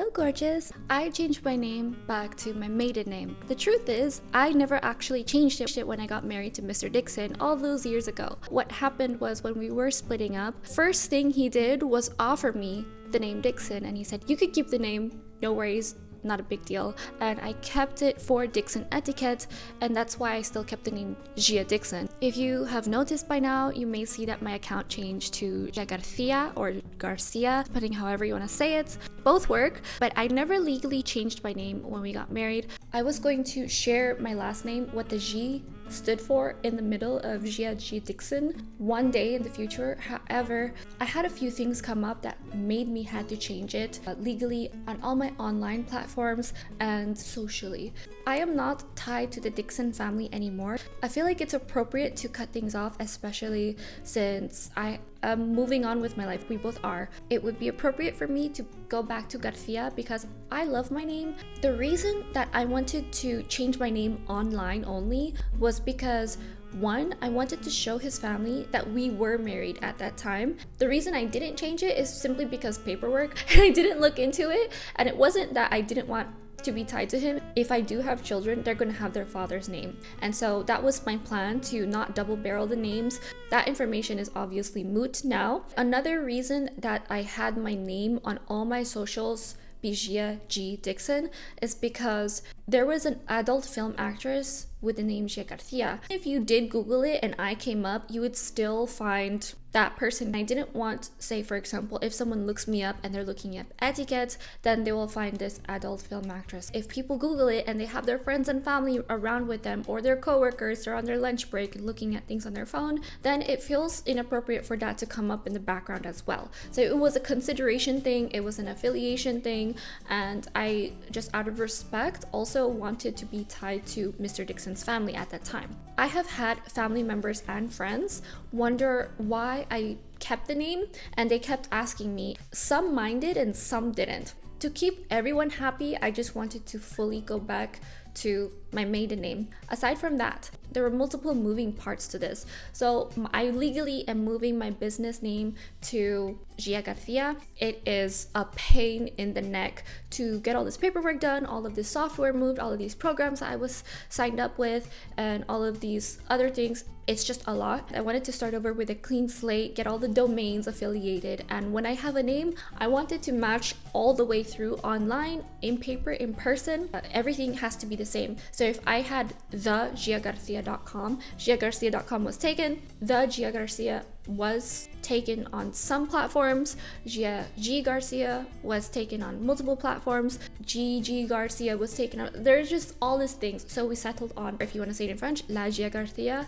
Hello gorgeous! I changed my name back to my maiden name. The truth is, I never actually changed it when I got married to Mr. Dixon all those years ago. What happened was when we were splitting up, first thing he did was offer me the name Dixon, and he said, you could keep the name, no worries, not a big deal. And I kept it for Dixon etiquette, and that's why I still kept the name Gia Dixon. If you have noticed by now, you may see that my account changed to Garcia or Garcia, depending however you want to say it. Both work, but I never legally changed my name when we got married. I was going to share my last name, what the G stood for, in the middle of Gia Dixon one day in the future. However, I had a few things come up that made me had to change it legally on all my online platforms and socially. I am not tied to the Dixon family anymore. I feel like it's appropriate to cut things off, especially since I am moving on with my life. We both are. It would be appropriate for me to go back to Garcia because I love my name. The reason that I wanted to change my name online only was because one, I wanted to show his family that we were married at that time. The reason I didn't change it is simply because paperwork, and I didn't look into it, and it wasn't that I didn't want to be tied to him. If I do have children, they're going to have their father's name, and so that was my plan, to not double barrel the names. That information is obviously moot now. Another reason that I had my name on all my socials be Gia G Dixon is because there was an adult film actress with the name Gia Garcia. If you did Google it and I came up, you would still find that person. I didn't want, say for example, if someone looks me up and they're looking at etiquette, then they will find this adult film actress. If people Google it and they have their friends and family around with them, or their coworkers, they're on their lunch break looking at things on their phone, then it feels inappropriate for that to come up in the background as well. So it was a consideration thing, it was an affiliation thing, and I just out of respect also wanted to be tied to Mr. Dixon's family at that time. I have had family members and friends wonder why I kept the name, and they kept asking me. Some minded and some didn't. To keep everyone happy, I just wanted to fully go back to my maiden name. Aside from that, there were multiple moving parts to this. So I legally am moving my business name to Gia Garcia. It is a pain in the neck to get all this paperwork done, all of this software moved, all of these programs I was signed up with, and all of these other things. It's just a lot. I wanted to start over with a clean slate, get all the domains affiliated, and when I have a name, I want it to match all the way through, online, in paper, in person. Everything has to be the same. So if I had the GiaGarcia.com, GiaGarcia.com was taken, the Gia Garcia was taken on some platforms, Gia G Garcia was taken on multiple platforms, G Garcia was taken on, there's just all these things. So we settled on, if you want to say it in French, La Gia Garcia.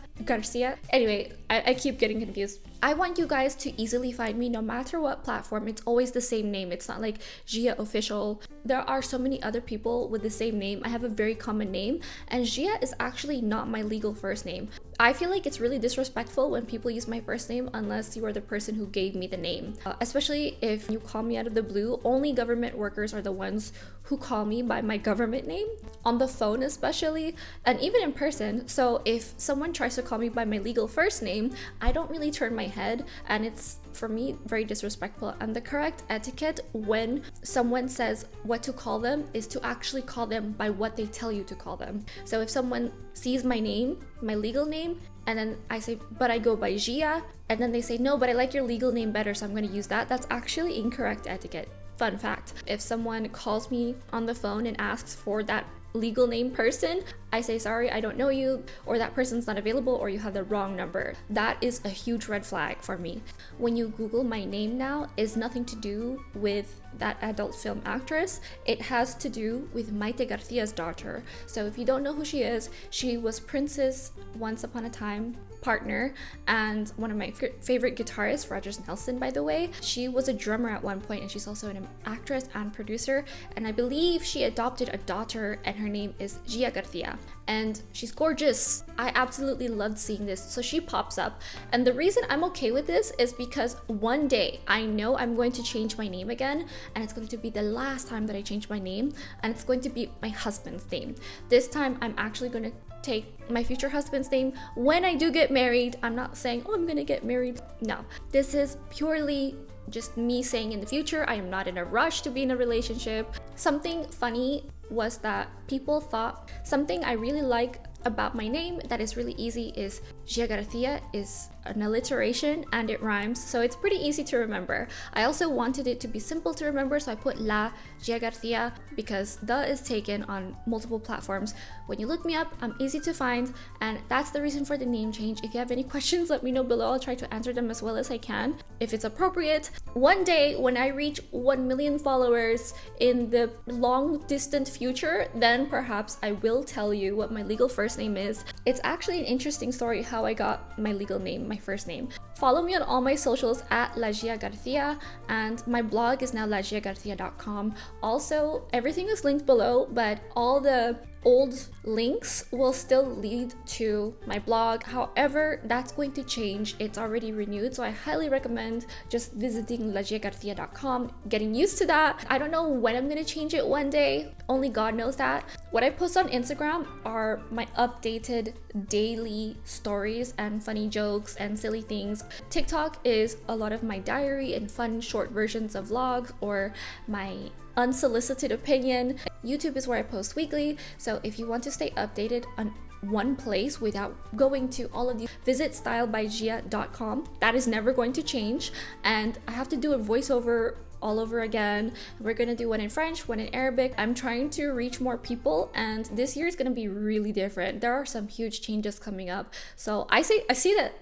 Anyway, I keep getting confused. I want you guys to easily find me no matter what platform. It's always the same name. It's not like Gia Official. There are so many other people with the same name. I have a very common name, and Gia is actually not my legal first name. I feel like it's really disrespectful when people use my first name unless you are the person who gave me the name. Especially if you call me out of the blue. Only government workers are the ones who call me by my government name, on the phone especially, and even in person. So if someone tries to call me by my legal first name, I don't really turn my head, and it's, for me, very disrespectful. And the correct etiquette when someone says what to call them is to actually call them by what they tell you to call them. So if someone sees my name, my legal name, and then I say, but I go by Gia, and then they say, no, but I like your legal name better, so I'm going to use that, that's actually incorrect etiquette. Fun fact, if someone calls me on the phone and asks for that legal name person, I say, sorry, I don't know you, or that person's not available, or you have the wrong number. That is a huge red flag for me. When you Google my name now, it's nothing to do with that adult film actress. It has to do with Maite Garcia's daughter. So if you don't know who she is, she was Prince's once upon a time partner and one of my favorite guitarists, Rogers Nelson, by the way. She was a drummer at one point, and she's also an actress and producer, and I believe she adopted a daughter, and her name is Gia Garcia, and she's gorgeous. I absolutely loved seeing this. So she pops up, and the reason I'm okay with this is because one day I know I'm going to change my name again, and it's going to be the last time that I change my name, and it's going to be my husband's name. This time I'm actually going to take my future husband's name when I do get married. I'm not saying, oh, I'm gonna get married. No, this is purely just me saying in the future, I am not in a rush to be in a relationship. Something funny was that people thought something I really like about my name that is really easy is Gia Garcia is an alliteration and it rhymes, so it's pretty easy to remember. I also wanted it to be simple to remember, so I put La Gia Garcia because the is taken on multiple platforms. When you look me up, I'm easy to find, and that's the reason for the name change. If you have any questions, let me know below. I'll try to answer them as well as I can if it's appropriate. One day when I reach 1 million followers in the long distant future, then perhaps I will tell you what my legal first name is. It's actually an interesting story how I got my legal name, my first name. Follow me on all my socials at La Gia Garcia, and my blog is now lagiagarcia.com. Also, everything is linked below, but all the old links will still lead to my blog. However, that's going to change. It's already renewed, so I highly recommend just visiting lagiagarcia.com, getting used to that. I don't know when I'm gonna change it one day, only God knows that. What I post on Instagram are my updated daily stories and funny jokes and silly things. TikTok is a lot of my diary and fun short versions of vlogs or my unsolicited opinion. YouTube is where I post weekly, so if you want to stay updated on one place without going to all of these, visit stylebygia.com. That is never going to change, and I have to do a voiceover all over again. We're gonna do one in French, one in Arabic. I'm trying to reach more people, and this year is gonna be really different. There are some huge changes coming up, so I see that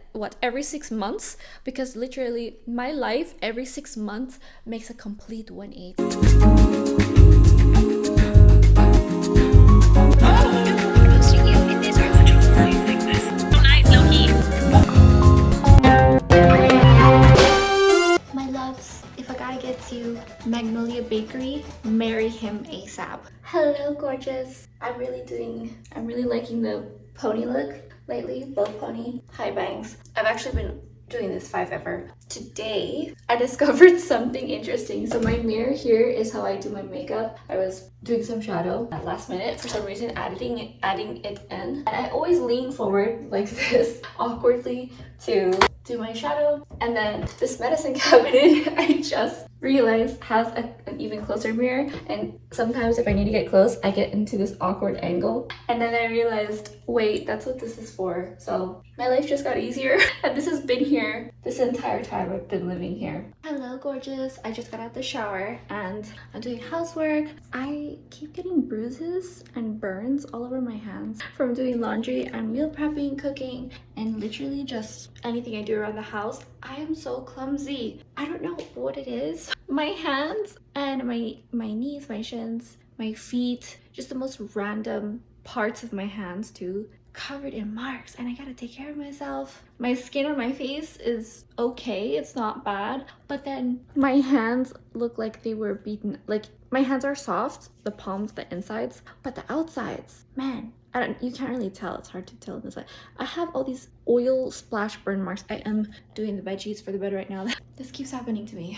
every 6 months, because literally my life every 6 months makes a complete 180. To Magnolia Bakery, marry him ASAP. Hello gorgeous. I'm really liking the pony look lately, both pony, high bangs. I've actually been doing this 5-ever. Today I discovered something interesting. So my mirror here is how I do my makeup. I was doing some shadow at last minute, for some reason adding it in, and I always lean forward like this awkwardly to do my shadow. And then this medicine cabinet I just realized has an even closer mirror, and sometimes if I need to get close I get into this awkward angle, and then I realized, wait, that's what this is for. So my life just got easier and this has been here this entire time I've been living here. Hello gorgeous. I just got out the shower and I'm doing housework. I keep getting bruises and burns all over my hands from doing laundry and meal prepping, cooking, and literally just anything I do around the house. I am so clumsy. I don't know what it is. My hands and my knees, my shins, my feet, just the most random parts of my hands too, covered in marks, and I gotta take care of myself. My skin on my face is okay, it's not bad, but then my hands look like they were beaten. Like, my hands are soft, the palms, the insides, but the outsides, man, you can't really tell. It's hard to tell on this side. I have all these oil splash burn marks. I am doing the veggies for the bed right now. This keeps happening to me.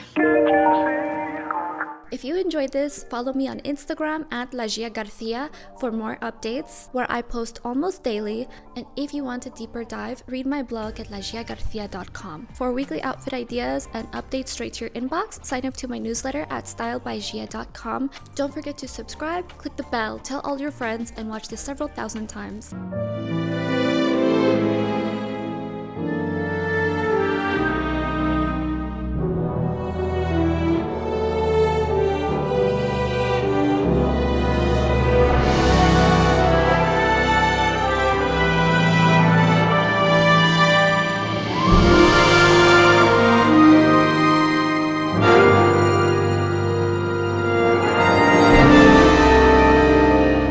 If you enjoyed this, follow me on Instagram at La Gia Garcia for more updates, where I post almost daily. And if you want a deeper dive, read my blog at lagiagarcia.com. For weekly outfit ideas and updates straight to your inbox, sign up to my newsletter at stylebygia.com. Don't forget to subscribe, click the bell, tell all your friends, and watch this several thousand times.